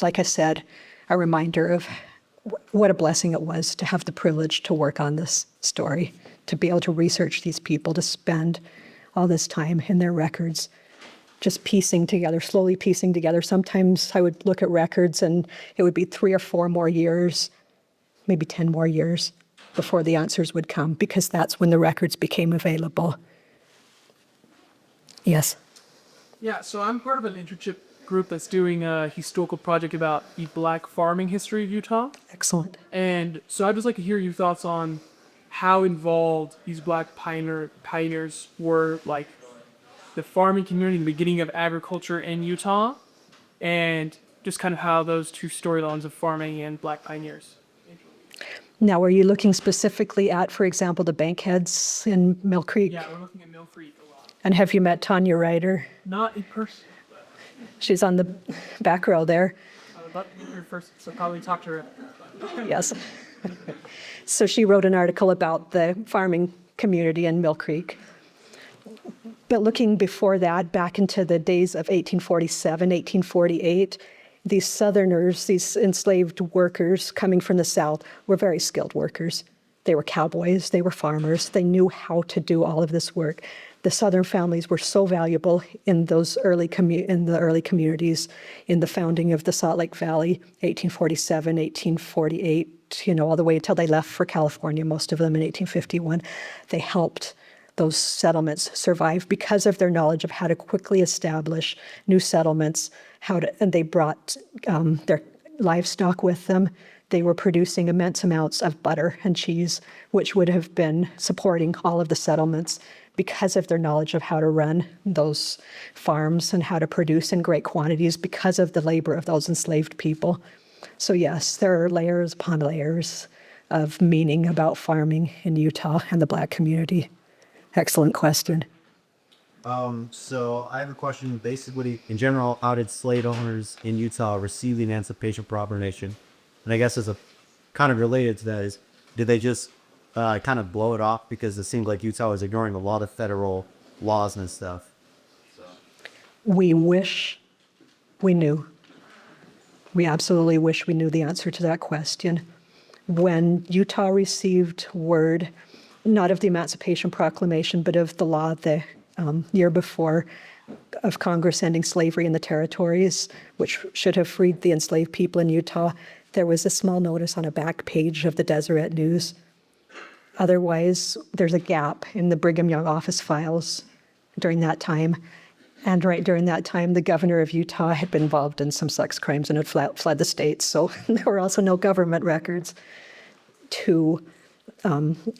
like I said, a reminder of what a blessing it was to have the privilege to work on this story, to be able to research these people, to spend all this time in their records, just piecing together, slowly piecing together. Sometimes I would look at records and it would be 3 or 4 more years, maybe 10 more years before the answers would come, because that's when the records became available. Yes? Yeah, so I'm part of an internship group that's doing a historical project about the black farming history of Utah. Excellent. And so I'd just like to hear your thoughts on how involved these black pioneers were, like the farming community, the beginning of agriculture in Utah, and just kind of how those two storylines of farming and black pioneers. Now, are you looking specifically at, for example, the Bankheads in Mill Creek? Yeah, we're looking at Mill Creek a lot. And have you met Tanya Ryder? Not in person, She's on the back row there. but I would love to meet her first, so probably talk to her. Yes. So she wrote an article about the farming community in Mill Creek. But looking before that, back into the days of 1847, 1848, these Southerners, these enslaved workers coming from the South, were very skilled workers. They were cowboys, they were farmers, they knew how to do all of this work. The Southern families were so valuable in those early communities, in the founding of the Salt Lake Valley, 1847, 1848, all the way until they left for California, most of them in 1851. They helped those settlements survive because of their knowledge of how to quickly establish new settlements, and they brought their livestock with them. They were producing immense amounts of butter and cheese, which would have been supporting all of the settlements because of their knowledge of how to run those farms and how to produce in great quantities because of the labor of those enslaved people. So yes, there are layers upon layers of meaning about farming in Utah and the Black community. Excellent question. So I have a question. Basically, in general, how did slave owners in Utah receive the Emancipation Proclamation? And I guess as a kind of related to that is, did they just kind of blow it off because it seemed like Utah was ignoring a lot of federal laws and stuff? We wish we knew. We absolutely wish we knew the answer to that question. When Utah received word, not of the Emancipation Proclamation, but of the law the year before of Congress ending slavery in the territories, which should have freed the enslaved people in Utah, there was a small notice on a back page of the Deseret News. Otherwise, there's a gap in the Brigham Young office files during that time. And right during that time, the governor of Utah had been involved in some sex crimes and had fled the state. So there were also no government records to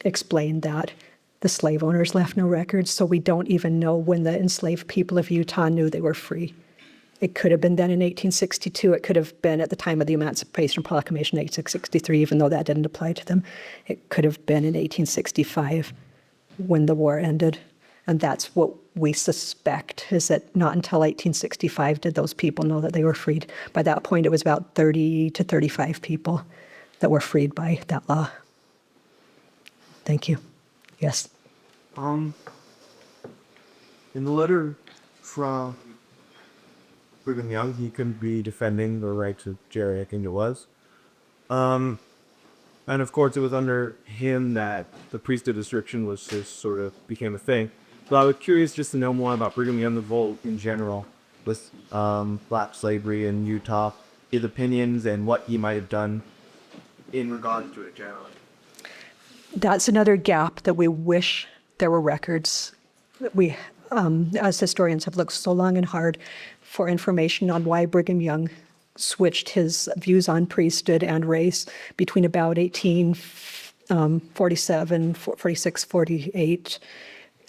explain that. The slave owners left no records, so we don't even know when the enslaved people of Utah knew they were free. It could have been then in 1862. It could have been at the time of the Emancipation Proclamation, 1863, even though that didn't apply to them. It could have been in 1865 when the war ended. And that's what we suspect, is that not until 1865 did those people know that they were freed. By that point, it was about 30 to 35 people that were freed by that law. Thank you. Yes. In the letter from Brigham Young, he couldn't be defending the right to Jerry, I think it was. And of course, it was under him that the priesthood restriction was just sort of became a thing. So I was curious just to know more about Brigham Young, the vote in general, with black slavery in Utah, his opinions and what he might have done in regards to it generally. That's another gap that we wish there were records. We, as historians, have looked so long and hard for information on why Brigham Young switched his views on priesthood and race between about 1847, 46, 48,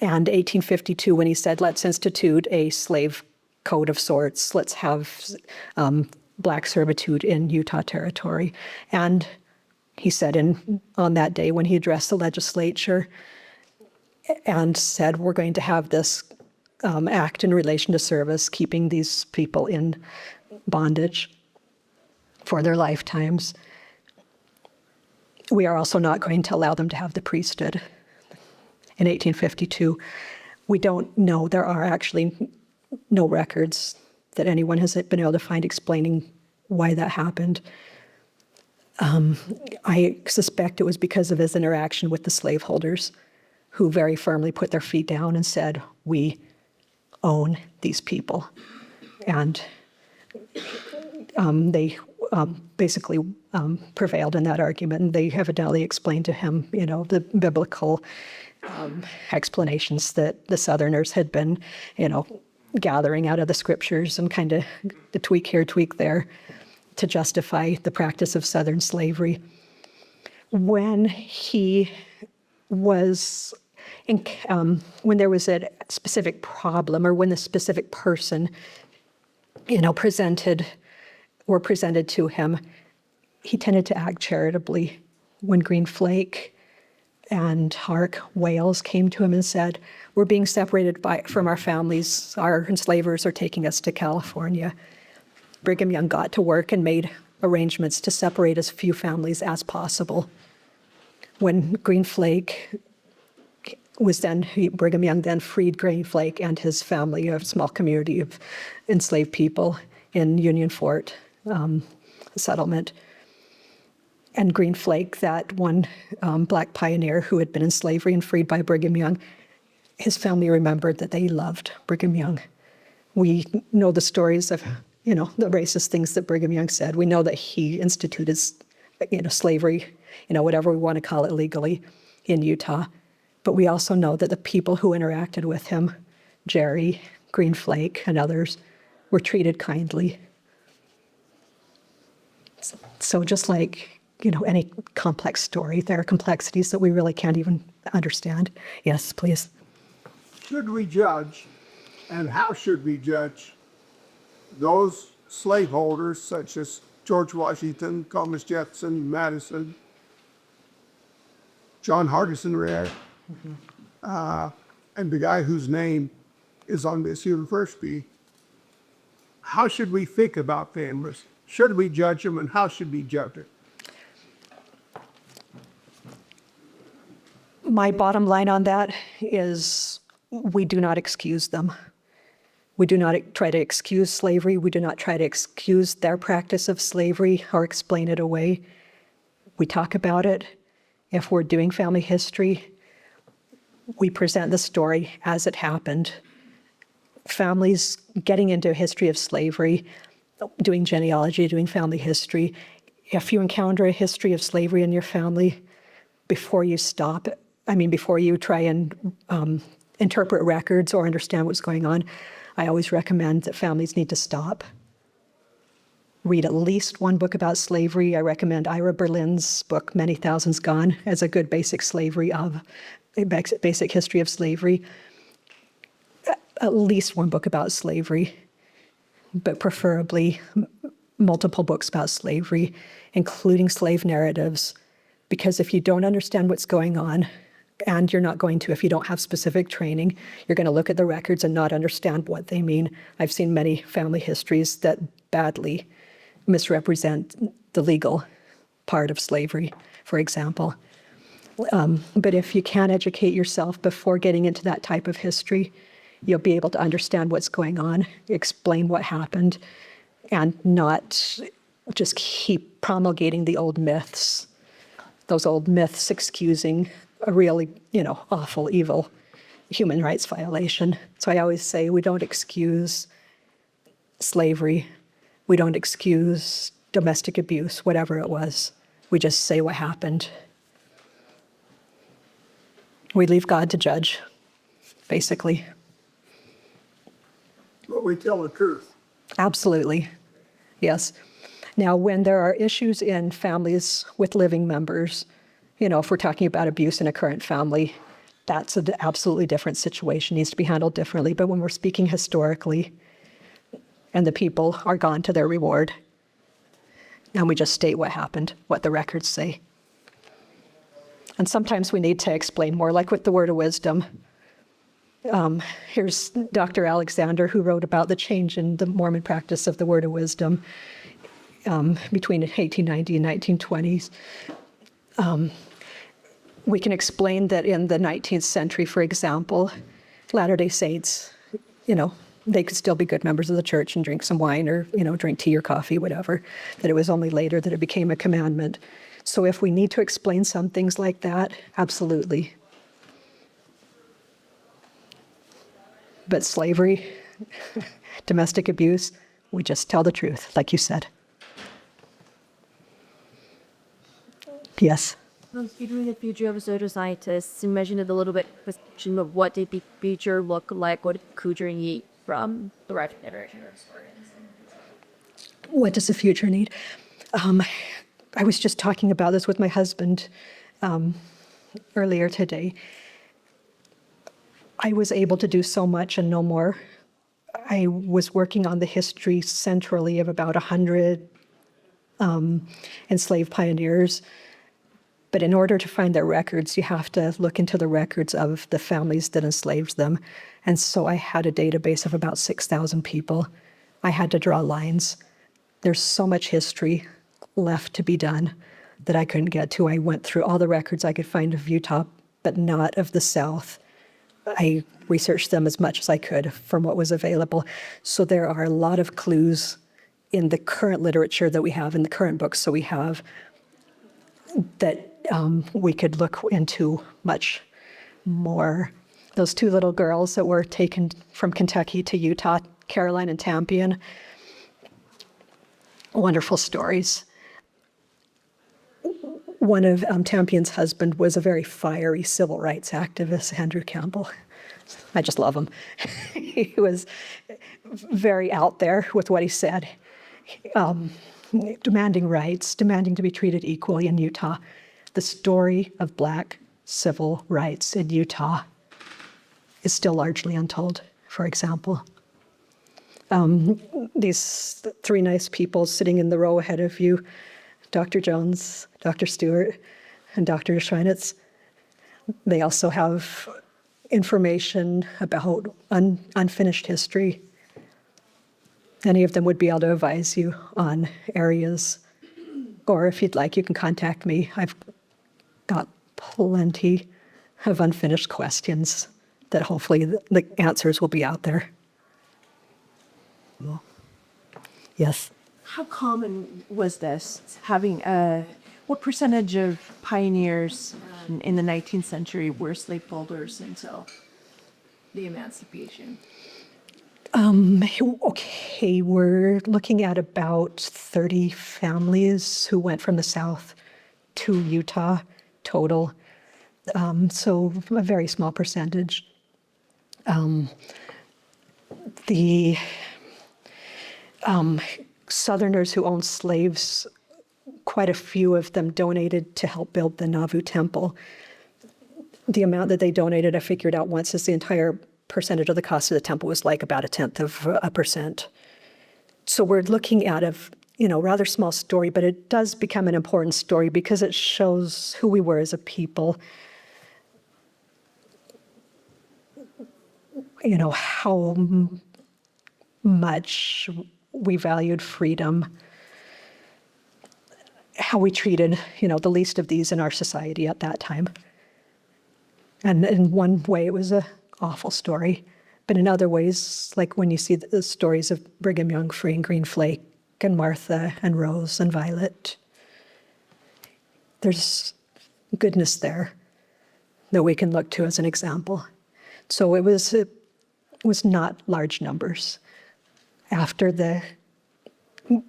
and 1852, when he said, let's institute a slave code of sorts. Let's have black servitude in Utah Territory. And he said on that day when he addressed the legislature and said, we're going to have this act in relation to service, keeping these people in bondage for their lifetimes. We are also not going to allow them to have the priesthood. In 1852, we don't know, there are actually no records that anyone has been able to find explaining why that happened. I suspect it was because of his interaction with the slaveholders, who very firmly put their feet down and said, we own these people. And they basically prevailed in that argument. And they evidently explained to him, the biblical explanations that the Southerners had been, gathering out of the scriptures and kind of the tweak here, tweak there to justify the practice of Southern slavery. When he was, when there was a specific problem, or when the specific person, were presented to him, he tended to act charitably. When Green Flake and Hark Wales came to him and said, we're being separated from our families, our enslavers are taking us to California, Brigham Young got to work and made arrangements to separate as few families as possible. When Green Flake Brigham Young then freed Green Flake and his family, a small community of enslaved people in Union Fort settlement. And Green Flake, that one black pioneer who had been in slavery and freed by Brigham Young, his family remembered that they loved Brigham Young. We know the stories of, the racist things that Brigham Young said. We know that he instituted, slavery, whatever we want to call it legally in Utah. But we also know that the people who interacted with him, Jerry, Green Flake, and others, were treated kindly. So just like, any complex story, there are complexities that we really can't even understand. Yes, please. Should we judge, and how should we judge, those slaveholders such as George Washington, Thomas Jefferson, Madison, John Hardison Ware, and the guy whose name is on this university? How should we think about them? Should we judge them, and how should we judge them? My bottom line on that is we do not excuse them. We do not try to excuse slavery. We do not try to excuse their practice of slavery or explain it away. We talk about it. If we're doing family history, we present the story as it happened. Families getting into a history of slavery, doing genealogy, doing family history, if you encounter a history of slavery in your family, before you before you try and interpret records or understand what's going on, I always recommend that families need to stop. Read at least one book about slavery. I recommend Ira Berlin's book, Many Thousands Gone, as a good basic history of slavery. At least one book about slavery, but preferably multiple books about slavery, including slave narratives, because if you don't understand what's going on, and you're not going to, if you don't have specific training, you're going to look at the records and not understand what they mean. I've seen many family histories that badly misrepresent the legal part of slavery, for example. But if you can educate yourself before getting into that type of history, you'll be able to understand what's going on, explain what happened, and not just keep promulgating the old myths, those old myths excusing a really, awful, evil human rights violation. So I always say we don't excuse slavery. We don't excuse domestic abuse, whatever it was. We just say what happened. We leave God to judge, basically. But we tell the truth. Absolutely. Yes. Now, when there are issues in families with living members, if we're talking about abuse in a current family, that's an absolutely different situation, needs to be handled differently. But when we're speaking historically, and the people are gone to their reward, and we just state what happened, what the records say. And sometimes we need to explain more, like with the word of wisdom. Here's Dr. Alexander, who wrote about the change in the Mormon practice of the word of wisdom between 1890 and 1920s. We can explain that in the 19th century, for example, Latter-day Saints, they could still be good members of the church and drink some wine or, drink tea or coffee, whatever, that it was only later that it became a commandment. So if we need to explain some things like that, absolutely. But slavery, domestic abuse, we just tell the truth, like you said. Yes. Considering the future of social scientists, imagine it a little bit question of what did the future look like, what did culture need from the right generation of historians? What does the future need? I was just talking about this with my husband earlier today. I was able to do so much and no more. I was working on the history centrally of about 100 enslaved pioneers. But in order to find their records, you have to look into the records of the families that enslaved them. And so I had a database of about 6,000 people. I had to draw lines. There's so much history left to be done that I couldn't get to. I went through all the records I could find of Utah, but not of the South. I researched them as much as I could from what was available. So there are a lot of clues in the current literature that we have, in the current books that we have, that we could look into much more. Those two little girls that were taken from Kentucky to Utah, Caroline and Tampion, wonderful stories. One of Tampion's husband was a very fiery civil rights activist, Andrew Campbell. I just love him. He was very out there with what he said, demanding rights, demanding to be treated equally in Utah. The story of Black civil rights in Utah is still largely untold, for example. These three nice people sitting in the row ahead of you, Dr. Jones, Dr. Stewart, and Dr. Schweinitz, they also have information about unfinished history. Any of them would be able to advise you on areas, or if you'd like, you can contact me. I've got plenty of unfinished questions that hopefully the answers will be out there. Yes. How common was this, having what percentage of pioneers in the 19th century were slaveholders until the emancipation? Okay, we're looking at about 30 families who went from the South to Utah total. So a very small percentage. The Southerners who owned slaves, quite a few of them donated to help build the Nauvoo Temple. The amount that they donated, I figured out once, is the entire percentage of the cost of the temple was like about 0.1%. So we're looking at a rather small story, but it does become an important story because it shows who we were as a people. How much we valued freedom, how we treated, the least of these in our society at that time. And in one way, it was an awful story. But in other ways, like when you see the stories of Brigham Young freeing Green Flake and Martha and Rose and Violet, there's goodness there that we can look to as an example. So it was not large numbers. After the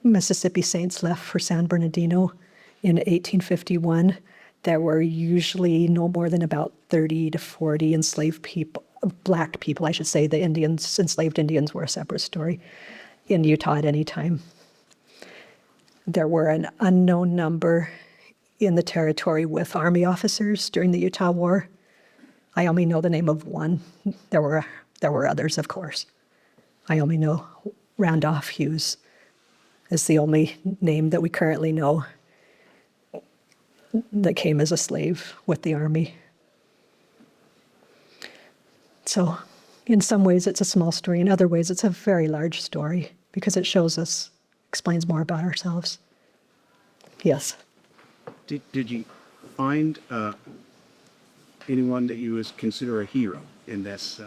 Mississippi Saints left for San Bernardino in 1851, there were usually no more than about 30 to 40 enslaved people, black people, I should say. The Indians, enslaved Indians, were a separate story in Utah at any time. There were an unknown number in the territory with Army officers during the Utah War. I only know the name of one. There were others, of course. I only know Randolph Hughes is the only name that we currently know that came as a slave with the Army. So in some ways it's a small story. In other ways it's a very large story because it shows us, explains more about ourselves. Yes. Did you find anyone that you would consider a hero in this?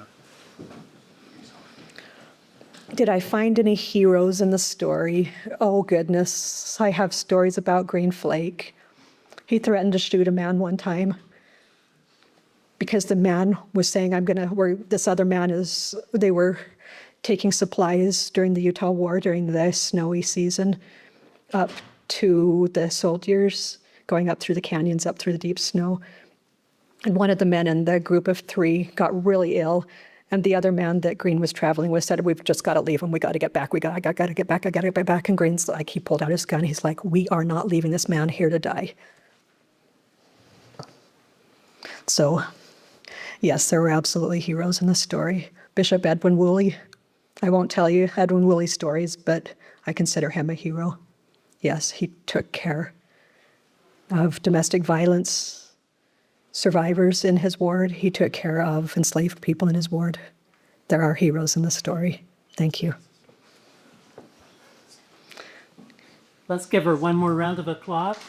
Did I find any heroes in the story? Oh, goodness. I have stories about Green Flake. He threatened to shoot a man one time because the man was saying, this other man is, they were taking supplies during the Utah War, during the snowy season, up to the soldiers, going up through the canyons, up through the deep snow. And one of the men in the group of three got really ill. And the other man that Green was traveling with said, we've just got to leave him. We got to get back. I got to get back. I got to get back. And Green's like, he pulled out his gun. He's like, we are not leaving this man here to die. So, yes, there were absolutely heroes in the story. Bishop Edwin Woolley. I won't tell you Edwin Woolley's stories, but I consider him a hero. Yes, he took care of domestic violence survivors in his ward. He took care of enslaved people in his ward. There are heroes in the story. Thank you. Let's give her one more round of applause.